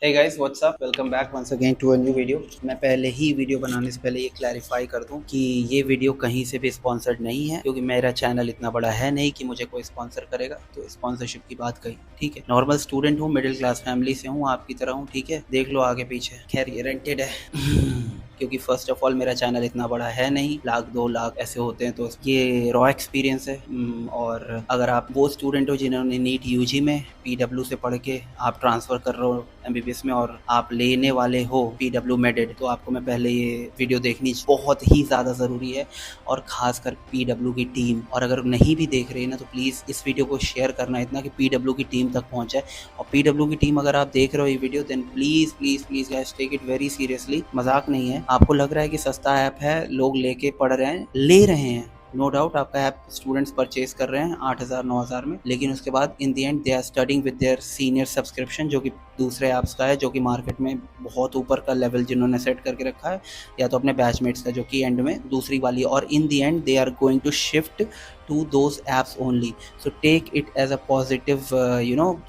Hey guys, what's up? Welcome back once again to a new video। मैं पहले ही video बनाने से पहले ये क्लैरिफाई कर दूं कि ये वीडियो कहीं से भी स्पॉन्सर्ड नहीं है, क्योंकि मेरा चैनल इतना बड़ा है नहीं कि मुझे कोई स्पॉन्सर करेगा। तो स्पॉन्सरशिप की बात कही, ठीक है। नॉर्मल स्टूडेंट हूँ, मिडिल क्लास फैमिली से हूँ, आपकी तरह हूँ, ठीक है। देख लो आगे पीछे। खैर ये रेंटेड है क्योंकि फर्स्ट ऑफ ऑल मेरा चैनल इतना बड़ा है नहीं, 1,00,000-2,00,000 ऐसे होते हैं। तो ये रॉ एक्सपीरियंस है। और अगर आप वो स्टूडेंट हो जिन्होंने नीट यूजी में पीडब्ल्यू से पढ़ के आप ट्रांसफ़र कर रहे हो एमबीबीएस में और आप लेने वाले हो पीडब्ल्यू मेडेड, तो आपको मैं पहले ये वीडियो देखनी बहुत ही ज़्यादा ज़रूरी है, और ख़ासकर पीडब्ल्यू की टीम। और अगर नहीं भी देख रही ना तो प्लीज़ इस वीडियो को शेयर करना इतना कि पीडब्ल्यू की टीम तक पहुँचे। और पीडब्ल्यू की टीम अगर आप देख रहे हो ये video, then please please please guys take it very seriously. मजाक नहीं है। आपको लग रहा है कि सस्ता ऐप है, लोग लेके पढ़ रहे हैं, ले रहे हैं, नो डाउट आपका ऐप स्टूडेंट्स परचेज कर रहे हैं 8,000-9,000 में, लेकिन उसके बाद in the end they are studying with their senior subscription, जो कि दूसरे ऐप्स का है, जो कि मार्केट में बहुत ऊपर का लेवल जिन्होंने सेट करके रखा है, या तो अपने बैचमेट्स का, जो कि एंड में दूसरी वाली। और in the end they are going to shift to those apps only. So take it as a positive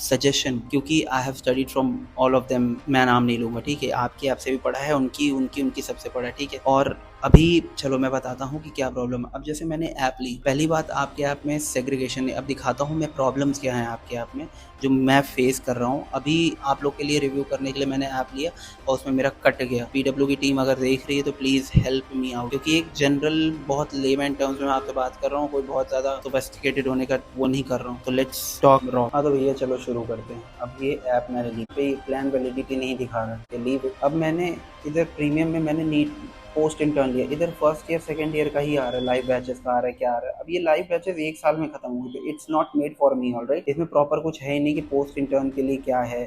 suggestion, क्योंकि I have studied from all of them. मैं नाम नहीं लूँगा, ठीक है। आपकी ऐप से भी पढ़ा है, उनकी उनकी उनकी सबसे पढ़ा है, ठीक है। और अभी चलो मैं बताता हूँ कि क्या प्रॉब्लम है। अब जैसे मैंने ऐप ली, पहली बात आपके ऐप में सेग्रीगेशन है। अब दिखाता हूँ मैं प्रॉब्लम्स क्या हैं आपके ऐप में, जो मैं फेस कर रहा हूँ। अभी आप लोग के लिए रिव्यू करने के लिए मैंने ऐप लिया और उसमें मेरा कट गया। पीडब्ल्यू की टीम अगर देख रही है तो प्लीज़ हेल्प मी आउट, क्योंकि एक जनरल बहुत लेमैन टर्म्स में आपसे बात कर रहा हूँ, कोई बहुत ज़्यादा सोफिस्टिकेटेड होने का वो नहीं कर रहा हूँ। तो लेट्स टॉक रॉ। हाँ तो भैया चलो शुरू करते हैं। अब ये ऐप मैंने ली पे प्लान वैलिडिटी नहीं दिखा रहा, लीव। अब मैंने इधर प्रीमियम में मैंने नीट पोस्ट इंटर्न लिया, इधर फर्स्ट ईयर सेकंड ईयर का ही आ रहा है, लाइव बैचेस का आ रहा है, क्या आ रहा है। अब ये लाइव बैचेस एक साल में खत्म हुए, it's not made for me alright. इसमें प्रॉपर कुछ है ही नहीं कि पोस्ट इंटर्न के लिए क्या है।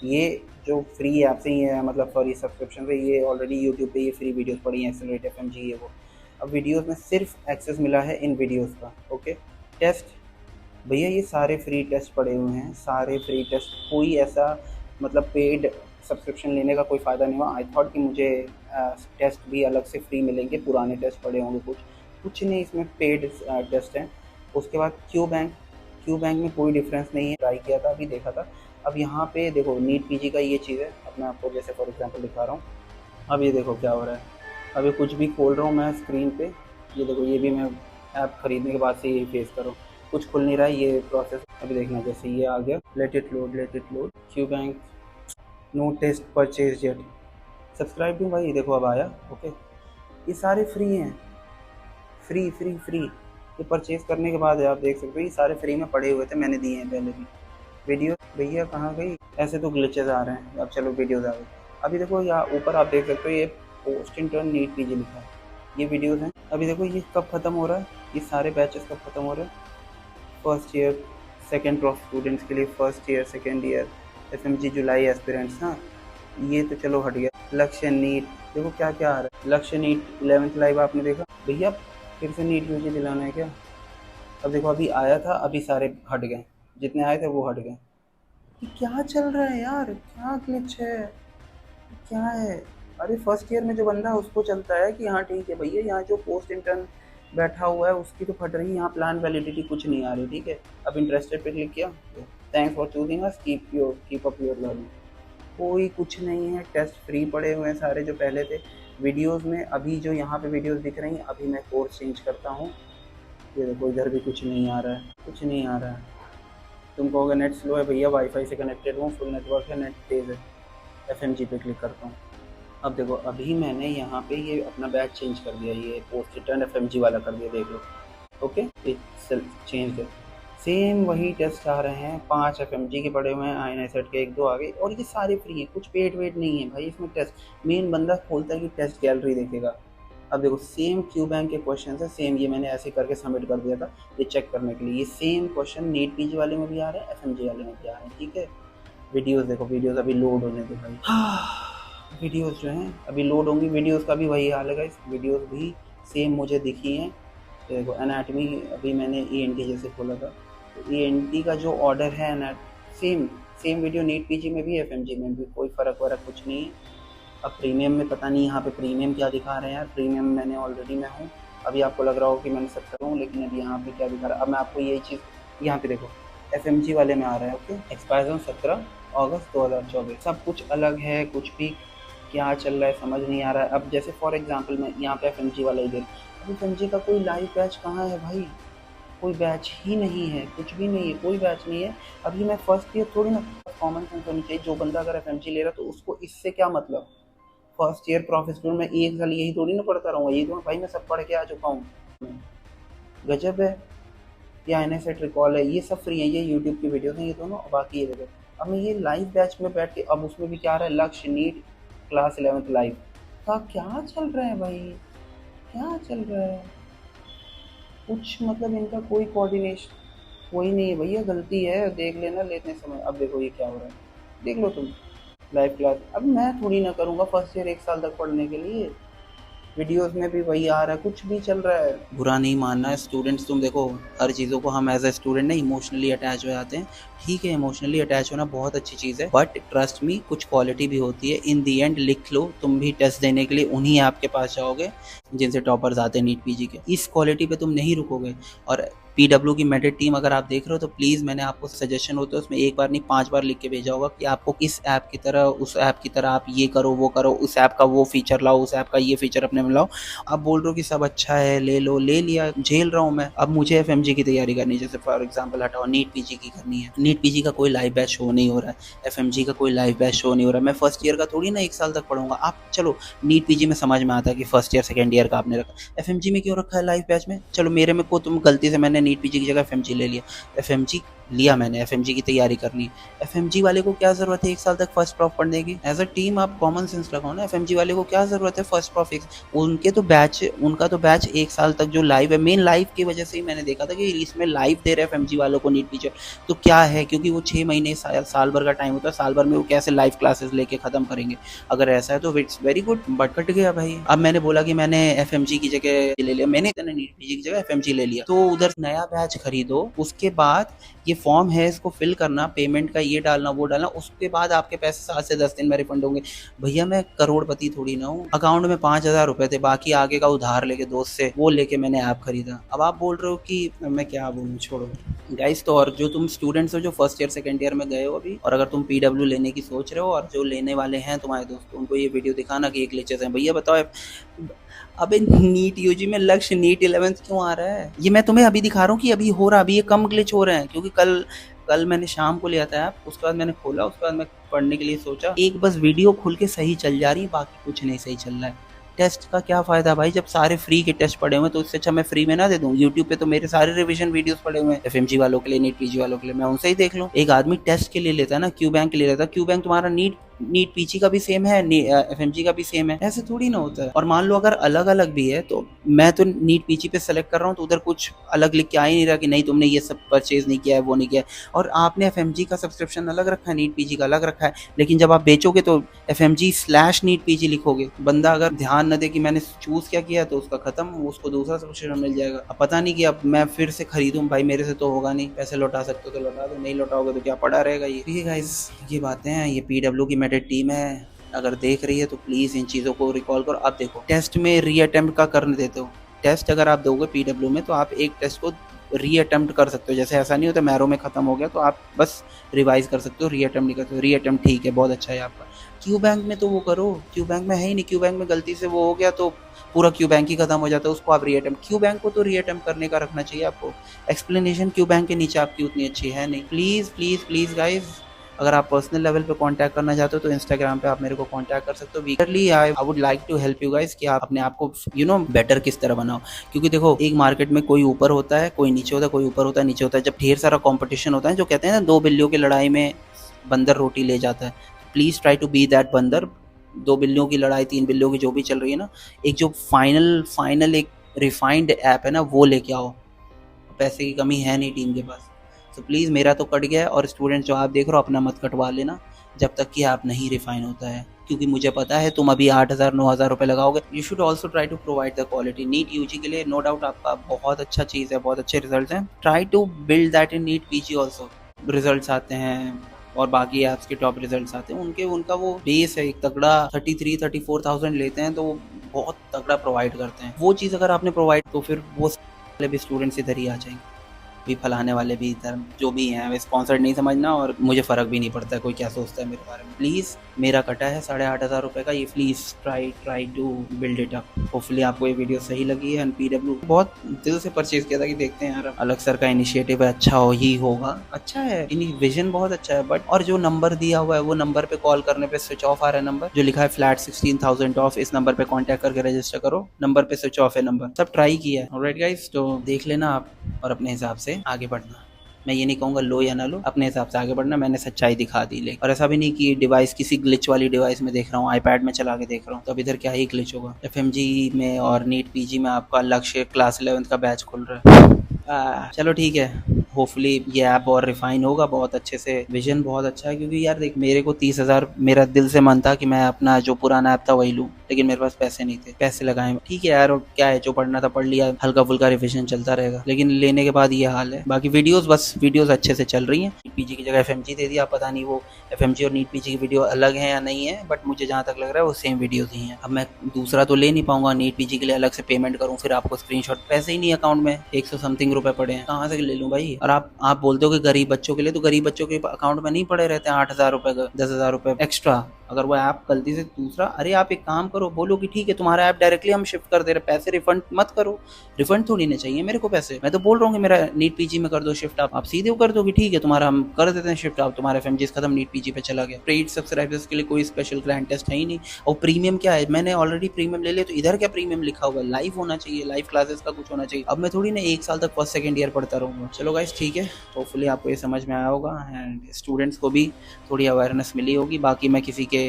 ये जो फ्री ऐप से ही है, मतलब सॉरी सब्सक्रिप्शन पे, ये ऑलरेडी यूट्यूब पे ये फ्री वीडियोस पड़ी हैं, एक्सेलरेट एफएमजी ये वो। अब वीडियोस में सिर्फ एक्सेस मिला है इन वीडियोस का, ओके। टेस्ट, भैया ये सारे फ्री टेस्ट पड़े हुए हैं, सारे फ्री टेस्ट। कोई ऐसा मतलब पेड सब्सक्रिप्शन लेने का कोई फ़ायदा नहीं हुआ। आई थॉट कि मुझे टेस्ट भी अलग से फ्री मिलेंगे, पुराने टेस्ट पड़े होंगे कुछ, कुछ नहीं, इसमें पेड टेस्ट हैं। उसके बाद क्यू बैंक में कोई डिफरेंस नहीं है, ट्राई किया था, अभी देखा था। अब यहाँ पे देखो नीट पीजी का ये चीज़ है। अब मैं आपको जैसे फॉर एग्जांपल दिखा रहा हूँ। अब ये देखो क्या हो रहा है। अभी कुछ भी खोल रहा हूँ मैं स्क्रीन पे, ये देखो, ये भी मैं ऐप खरीदने के बाद से यही फेस कर रहा हूँ, कुछ खुल नहीं रहा है ये प्रोसेस। अभी देखना, जैसे ये आ गया, let it load, let it load. Q bank, no test purchase yet, subscribe भी भाई, देखो अब आया, ओके। ये सारे फ्री हैं, फ्री फ्री फ्री। ये परचेज करने के बाद आप देख सकते हो ये सारे फ्री में पड़े हुए थे, मैंने दिए हैं पहले भी। वीडियो भैया कहाँ गई, ऐसे तो ग्लिचेस आ रहे हैं। अब चलो वीडियोज़ आ गई। अभी देखो यहाँ ऊपर आप देख सकते हो ये पोस्ट इंटर्न नीट पीजी लिखा है, ये वीडियोज़ हैं। अभी देखो ये कब ख़त्म हो रहा है, ये सारे बैचेस कब ख़त्म हो रहे हैं। First year second prof students के लिए first year second year, FMG July aspirants. हाँ ये तो चलो हट गया। लक्ष्य नीट, देखो क्या क्या आ रहा है। लक्ष्य नीट 11th लाइव आपने देखा भैया, फिर से नीट यूजी दिलाना है क्या। अब देखो अभी आया था, अभी सारे हट गए, जितने आए थे वो हट गए। ये क्या चल रहा है यार, क्या ग्लिच है, क्या है। अरे फर्स्ट ईयर में जो बंदा है उसको चलता है कि हाँ ठीक है भैया, यहाँ जो पोस्ट इंटर्न बैठा हुआ है उसकी तो फट रही है, यहाँ प्लान वैलिडिटी कुछ नहीं आ रही, ठीक है। अब इंटरेस्टेड पे क्लिक किया, thanks for choosing us, keep up your learning. कोई कुछ नहीं है, टेस्ट फ्री पड़े हुए हैं सारे जो पहले थे। वीडियोस में अभी जो यहाँ पे वीडियोस दिख रही हैं, अभी मैं कोर्स चेंज करता हूँ। ये देखो इधर भी कुछ नहीं आ रहा है, कुछ नहीं आ रहा है। तुम कहोगे नेट स्लो है, भैया वाईफाई से कनेक्टेड हूँ, फुल नेटवर्क है, नेट तेज़ है। एफएमजी पे क्लिक करता हूँ। अब देखो अभी मैंने यहाँ पे ये अपना बैच चेंज कर दिया, ये पोस्ट रिटर्न एफएमजी वाला कर दिया, देख लो, ओके। चेंज है, सेम वही टेस्ट आ रहे हैं, 5 एफएमजी के पड़े हुए हैं, आईएनआई सेट के 1-2 आ गए, और ये सारे फ्री हैं, कुछ पेड वेड नहीं है भाई इसमें। टेस्ट मेन बंदा खोलता है कि टेस्ट गैलरी देखेगा। अब देखो सेम क्यू बैंक के क्वेश्चन है, सेम ये मैंने ऐसे करके सबमिट कर दिया था ये चेक करने के लिए। ये सेम क्वेश्चन नीट पीजी वाले में भी आ रहे हैं, एफएमजी वाले में भी आ रहे हैं, ठीक है। वीडियोस देखो, वीडियोस अभी लोड होने दो भाई। वीडियोस जो हैं अभी लोड होंगी, वीडियोस का भी वही हाल है गाइस, वीडियोस भी सेम मुझे दिखी हैं। तो देखो एनाटमी, अभी मैंने ईएनटी जैसे खोला था, तो ईएनटी का जो ऑर्डर है एनाट, same same video NEET PG में भी एफएमजी में भी, कोई फ़र्क वरक कुछ नहीं है। अब प्रीमियम में पता नहीं यहाँ पे प्रीमियम क्या दिखा रहे हैं यार, प्रीमियम मैंने ऑलरेडी मैं हूँ। अभी आपको लग रहा हो कि मैंने सब करा हूँ, लेकिन अभी यहाँ पे क्या दिखा रहा है। अब मैं आपको यही चीज़, यहाँ पे देखो एफएमजी वाले में आ रहा है, ओके। एक्सपायर्स ऑन 17 अगस्त 2024 सब कुछ अलग है, कुछ भी क्या चल रहा है समझ नहीं आ रहा है। अब जैसे फॉर एग्जांपल मैं यहाँ पे एफएमजी वाला ही दे, अब एफएमजी का कोई लाइव बैच कहाँ है भाई, कोई बैच ही नहीं है, कुछ भी नहीं है, कोई बैच नहीं है। अब ये मैं फर्स्ट ईयर थोड़ी ना, कॉमन सेंस होनी चाहिए, जो बंदा अगर एफएमजी ले रहा तो उसको इससे क्या मतलब। फर्स्ट ईयर प्रोफेशनल में एक साल यही थोड़ी ना पढ़ता रहूँगा, यही तो भाई मैं सब पढ़ के आ चुका हूँ। गजब है। या एनएसएट रिकॉल है, ये सब फ्री है, ये यूट्यूब की वीडियोस हैं ये दोनों, बाकी ये वीडियो। अब मैं ये लाइव बैच में बैठ के, अब उसमें भी क्या आ रहा है, लक्ष्य नीट क्लास 11th लाइव का क्या चल रहा है भाई, क्या चल रहा है, कुछ मतलब इनका कोई कोऑर्डिनेशन कोई नहीं है भैया, गलती है देख लेना लेते समय। अब देखो ये क्या हो रहा है, देख लो तुम लाइव क्लास। अब मैं थोड़ी ना करूँगा फर्स्ट ईयर एक साल तक पढ़ने के लिए, वीडियोस में भी वही आ रहा है, कुछ भी चल रहा है। बुरा नहीं मानना है स्टूडेंट्स, तुम देखो हर चीज़ों को हम एज ए स्टूडेंट ना इमोशनली अटैच हो जाते हैं, ठीक है इमोशनली अटैच होना बहुत अच्छी चीज़ है, बट ट्रस्ट मी कुछ क्वालिटी भी होती है। इन दी एंड लिख लो, तुम भी टेस्ट देने के लिए उन्हीं आपके पास जाओगे जिनसे टॉपर्स आते हैं नीट पीजी के, इस क्वालिटी पे तुम नहीं रुकोगे। और पीडब्ल्यू की मेडिट टीम अगर आप देख रहे हो तो प्लीज़ मैंने आपको सजेशन होता है उसमें एक बार नहीं 5 बार लिख के भेजा होगा कि आपको इस ऐप की तरह उस ऐप की तरह आप ये करो वो करो, उस ऐप का वो फीचर लाओ, उस ऐप का ये फीचर अपने में लाओ। आप बोल रहे हो कि सब अच्छा है, ले लो, ले लिया, झेल रहा हूँ मैं। अब मुझे एफएमजी की तैयारी करनी है, जैसे फॉर एग्जांपल हटाओ नीट पीजी की करनी है, नीट पीजी का कोई लाइव बैच शो नहीं हो रहा है, एफएमजी का कोई लाइव बैच शो नहीं हो रहा है, मैं फर्स्ट ईयर का थोड़ी ना एक साल तक पढ़ूंगा। आप चलो नीट पीजी में समझ में आता है कि फर्स्ट ईयर सेकेंड ईयर का आपने रखा, एफएमजी में क्यों रखा है लाइव बैच में। चलो मेरे में को तुम गलती से मैंने नीट पीजी की जगह एफएमजी ले लिया, एफएमजी लिया मैंने, एफएमजी की तैयारी करनी है, एफएमजी वाले को क्या जरूरत है एक साल तक फर्स्ट प्रॉफ पढ़ने की। एज अ टीम आप कॉमन सेंस लगाओ ना, एफएमजी वाले को क्या जरूरत है फर्स्ट प्रॉफ, उनके तो बैच, उनका तो बैच एक साल तक जो लाइव है, मेन लाइव की वजह से ही मैंने देखा था कि इसमें लाइव दे रहे एफएमजी वालों को नीट टीचर, तो क्या है, क्योंकि वो 6 महीने साल भर का टाइम होता है, साल भर में वो कैसे लाइव क्लासेस लेके खत्म करेंगे। अगर ऐसा है तो it's very good, but cut गया भाई। अब मैंने बोला कि मैंने एफएमजी की जगह ले लिया, मैंने नीट पीजी की जगह एफएमजी ले लिया, तो उधर नया बैच खरीदो, उसके बाद ये फॉर्म है इसको फिल करना, पेमेंट का ये डालना वो डालना, उसके बाद आपके पैसे 7 से 10 दिन में रिफंड होंगे। भैया मैं करोड़पति थोड़ी ना हूँ, अकाउंट में 5,000 रुपए थे, बाकी आगे का उधार लेके दोस्त से वो लेके मैंने ऐप खरीदा। अब आप बोल रहे हो कि मैं क्या बोलूँ, छोड़ो गाइस। तो और जो तुम स्टूडेंट्स हो जो फर्स्ट ईयर सेकंड ईयर में गए हो अभी, और अगर तुम पीडब्ल्यू लेने की सोच रहे हो और जो लेने वाले हैं तुम्हारे दोस्त, उनको ये वीडियो दिखाना कि एक ग्लिचेस हैं। भैया बताओ, अबे नीट यूजी में लक्ष्य नीट 11th क्यों आ रहा है, ये मैं तुम्हें अभी दिखा रहा हूँ कि अभी हो रहा, अभी ये कम ग्लिच हो रहे हैं, क्योंकि कल मैंने शाम को लिया था ऐप, उसके बाद मैंने खोला, उसके बाद मैं पढ़ने के लिए सोचा, एक बस वीडियो खुल के सही चल जा रही है, बाकी कुछ नहीं सही चल रहा है। टेस्ट का क्या फायदा भाई, जब सारे फ्री के टेस्ट पड़े हुए हैं, तो इससे अच्छा मैं फ्री में ना दे दूं। यूट्यूब पे तो मेरे सारे रिवीजन वीडियोस पड़े हुए हैं एफएमजी वालों के लिए, नीट पीजी वालों के लिए, मैं उनसे ही देख लूं। एक आदमी टेस्ट के लिए लेता है ना, क्यू बैंक के लिए लेता है, क्यू बैंक तुम्हारा नीट पीजी का भी सेम है, एफएमजी का भी सेम है, ऐसे थोड़ी ना होता है। और मान लो अगर अलग अलग भी है, तो मैं तो नीट पीजी पे सेलेक्ट कर रहा हूँ, तो उधर कुछ अलग लिख के आ ही नहीं रहा कि नहीं तुमने ये सब परचेज नहीं किया है, वो नहीं किया है, और आपने एफएमजी का सब्सक्रिप्शन अलग रखा है, नीट पीजी का अलग रखा है, लेकिन जब आप बेचोगे तो FMG/नीट पीजी लिखोगे। बंदा अगर ध्यान न दे कि मैंने चूज क्या किया, तो उसका खत्म, उसको दूसरा सब्सक्रिप्शन मिल जाएगा। अब पता नहीं कि अब मैं फिर से खरीदूं, भाई मेरे से तो होगा नहीं, पैसे लौटा सकते हो तो लौटा दो, नहीं लौटाओगे तो क्या पड़ा रहेगा। ये गाइस ये बातें हैं, ये पीडब्ल्यू की मेडिट टीम है, अगर देख रही है तो प्लीज इन चीजों को रिकॉल करो। आप देखो टेस्ट में रीअटेम्प्ट का करने देते हो, टेस्ट अगर आप दोगे पीडब्ल्यू में तो आप एक टेस्ट को रीअटेम्प्ट कर सकते हो, जैसे ऐसा नहीं होता मैरो में खत्म हो गया तो आप बस रिवाइज कर सकते हो, रीअटेम्प्ट नहीं करते हो। रीअटेम्प्ट ठीक है, बहुत अच्छा है आपका। क्यू बैंक में तो वो करो, क्यू बैंक में है ही नहीं, क्यू बैंक में गलती से वो हो गया तो पूरा क्यू बैंक ही खत्म हो जाता है, उसको आप रीअटेम्प्ट, क्यू बैंक को तो रीअटेम्प्ट करने का रखना चाहिए आपको। एक्सप्लेनेशन क्यू बैंक के नीचे आपकी उतनी अच्छी है नहीं। प्लीज़ प्लीज़ प्लीज़ गाइज, अगर आप पर्सनल लेवल पे कांटेक्ट करना चाहते हो तो इंस्टाग्राम पे आप मेरे को कांटेक्ट कर सकते हो। Weekly I would like to help you guys कि आप अपने आप को बेटर किस तरह बनाओ, क्योंकि देखो एक मार्केट में कोई ऊपर होता है, कोई नीचे होता है, कोई ऊपर होता है, नीचे होता है। जब ढेर सारा कंपटीशन होता है, जो कहते हैं ना 2 बिल्लियों की लड़ाई में बंदर रोटी ले जाता है, please try to be that बंदर। 2 बिल्लियों की लड़ाई, 3 बिल्लियों की जो भी चल रही है ना, एक जो फाइनल एक रिफाइंड ऐप है ना, वो लेके आओ। पैसे की कमी है नहीं टीम के पास, तो प्लीज़ मेरा तो कट गया है, और स्टूडेंट जो आप देख रहे हो अपना मत कटवा लेना जब तक कि आप नहीं रिफाइन होता है, क्योंकि मुझे पता है तुम अभी 8,000-9,000 रुपये लगाओगे। You should also try to provide the quality. NEET UG के लिए नो डाउट आपका बहुत अच्छा चीज़ है, बहुत अच्छे रिजल्ट हैं, try to build that in NEET PG also. Result आते हैं और बाकी ऐप्स के टॉप रिजल्ट्स आते हैं, उनका वो बेस है एक तगड़ा, 33-34,000 लेते हैं, तो वो बहुत तगड़ा प्रोवाइड करते हैं। वो चीज़ अगर आपने प्रोवाइड, तो फिर वो भी स्टूडेंट्स इधर ही आ जाएंगे। भी फलाने वाले भी इधर जो भी हैं वे स्पॉन्सर्ड नहीं समझना, और मुझे फ़र्क भी नहीं पड़ता है कोई क्या सोचता है मेरे बारे में। प्लीज़ मेरा कटा है 8,500 रुपये का, ये please try to build it up. Hopefully आपको ये वीडियो सही लगी है। PW बहुत दिल से परचेज किया था कि देखते हैं यार अलग सर का इनिशिएटिव है, अच्छा हो ही होगा, अच्छा है, विजन बहुत अच्छा है। बट और जो नंबर दिया हुआ है वो नंबर पे कॉल करने पे स्विच ऑफ आ रहा है, नंबर जो लिखा है फ्लैट 16,000 ऑफ, इस नंबर पे कांटेक्ट करके रजिस्टर करो, नंबर पे स्विच ऑफ है नंबर। सब ट्राई किया है। ऑलराइट गाइस, तो देख लेना आप और अपने हिसाब से आगे बढ़ना। मैं ये नहीं कहूँगा लो या ना लो, अपने हिसाब से आगे बढ़ना। मैंने सच्चाई दिखा दी, लेकिन और ऐसा भी नहीं कि डिवाइस किसी ग्लिच वाली डिवाइस में देख रहा हूँ, आईपैड में चला के देख रहा हूँ, तो अब इधर क्या ही ग्लिच होगा। FMG में और नीट PG में आपका लक्ष्य क्लास 11 का बैच खुल रहा है। चलो ठीक है, होपफुली ये ऐप और रिफाइन होगा बहुत अच्छे से। विजन बहुत अच्छा है, क्योंकि यार देख मेरे को 30,000 मेरा दिल से मन था कि मैं अपना जो पुराना ऐप था वही लूँ, लेकिन मेरे पास पैसे नहीं थे, पैसे लगाए। ठीक है यार, और क्या है, जो पढ़ना था पढ़ लिया, हल्का फुल्का रिविजन चलता रहेगा, लेकिन लेने के बाद ये हाल है। बाकी वीडियोस अच्छे से चल रही हैं। PG की जगह FMG दे दिया, पता नहीं वो FMG और नीट PG की वीडियो अलग है या नहीं है, बट मुझे जहाँ तक लग रहा है वो सेम वीडियोस ही हैं। अब मैं दूसरा तो ले नहीं पाऊंगा, नीट PG के लिए अलग से पेमेंट करूँ, फिर आपको स्क्रीनशॉट, पैसे ही नहीं अकाउंट में, 100 समथिंग रुपए पड़े हैं, कहाँ से ले लूँ भाई। और आप बोलते हो कि गरीब बच्चों के लिए, तो गरीब बच्चों के अकाउंट में नहीं पड़े रहते हैं 8,000 रुपए, 10,000 रुपए एक्स्ट्रा। अगर वो ऐप गलती से दूसरा, अरे आप एक काम करो, बोलो कि ठीक है तुम्हारा ऐप डायरेक्टली हम शिफ्ट कर दे रहे, पैसे रिफंड मत करो। रिफंड थोड़ी ना चाहिए मेरे को पैसे, मैं तो बोल रहा हूँ कि मेरा नीट PG में कर दो शिफ्ट। आप सीधे कर दो कि ठीक है तुम्हारा हम कर देते हैं शिफ्ट, आप तुम्हारा FMG खत्म, नीट PG पे चला गया। पेड सब्सक्राइबर्स के लिए कोई स्पेशल ग्रैंड टेस्ट है ही नहीं। और प्रीमियम क्या है, मैंने ऑलरेडी प्रीमियम ले लिया, तो इधर क्या प्रीमियम लिखा हुआ है, लाइव होना चाहिए, लाइव क्लासेस का कुछ होना चाहिए। अब मैं थोड़ी ना 1 साल तक फर्स्ट सेकंड ईयर पढ़ता रहूँगा। चलो गाइस ठीक है, होपफुली आपको ये समझ में आया होगा, एंड स्टूडेंट्स को भी थोड़ी अवेयरनेस मिली होगी। बाकी मैं किसी के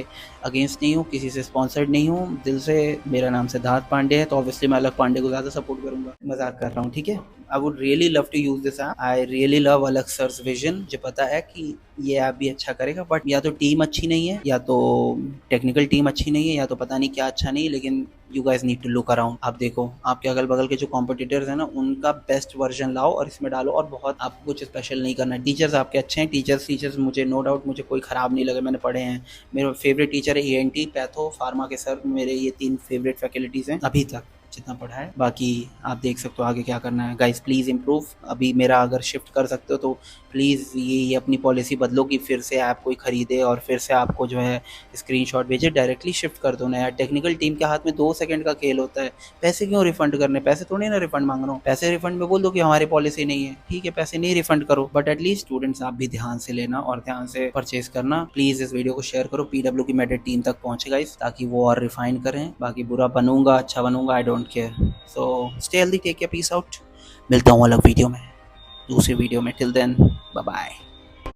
अगेंस्ट नहीं हूँ, किसी से स्पॉन्सर्ड नहीं हूँ, दिल से मेरा नाम सिद्धार्थ पांडे है, तो ऑब्वियसली मैं अलग पांडे को ज़्यादा सपोर्ट करूँगा, मजाक कर रहा हूँ, ठीक है। I would really love to use this app, I really love अलग सर्स विजन। मुझे पता है कि ये ऐप भी अच्छा करेगा, बट या तो टीम अच्छी नहीं है, या तो टेक्निकल टीम अच्छी नहीं है, या तो पता नहीं क्या अच्छा नहीं है, लेकिन you guys need to look around. आप देखो आपके अगल बगल के जो कॉम्पिटिटर्स हैं ना, उनका बेस्ट वर्जन लाओ और इसमें डालो, और बहुत आपको कुछ स्पेशल नहीं करना है। टीचर्स आपके अच्छे हैं, टीचर्स मुझे नो डाउट मुझे कोई ख़राब नहीं लगे, मैंने पढ़े हैं। मेरे फेवरेट टीचर है ENT, पैथो, फार्मा के सर, मेरे ये 3 फेवरेट फैकल्टीज़ हैं अभी तक जितना पढ़ा है। बाकी आप देख सकते हो आगे क्या करना है। Guys please improve. अभी मेरा अगर शिफ्ट कर सकते हो तो प्लीज़ ये अपनी पॉलिसी बदलो कि फिर से ऐप कोई ख़रीदे और फिर से आपको जो है स्क्रीनशॉट भेजे, डायरेक्टली शिफ्ट कर दो ना यार। टेक्निकल टीम के हाथ में 2 सेकंड का खेल होता है, पैसे क्यों रिफंड करने, पैसे थोड़ी ना रिफंड मांग रहा हूँ। पैसे रिफंड में बोल दो कि हमारी पॉलिसी नहीं है, ठीक है पैसे नहीं रिफंड करो, बट एटलीस्ट स्टूडेंट्स आप भी ध्यान से लेना और ध्यान से परचेज करना। प्लीज़ इस वीडियो को शेयर करो, PW की मेडिट टीम तक पहुँचे गाइस, ताकि वो और रिफाइन करें। बाकी बुरा बनूंगा अच्छा बनूंगा, I don't care. So stay healthy, take care, peace out. मिलता हूँ अलग वीडियो में, दूसरी वीडियो में। Till then bye bye.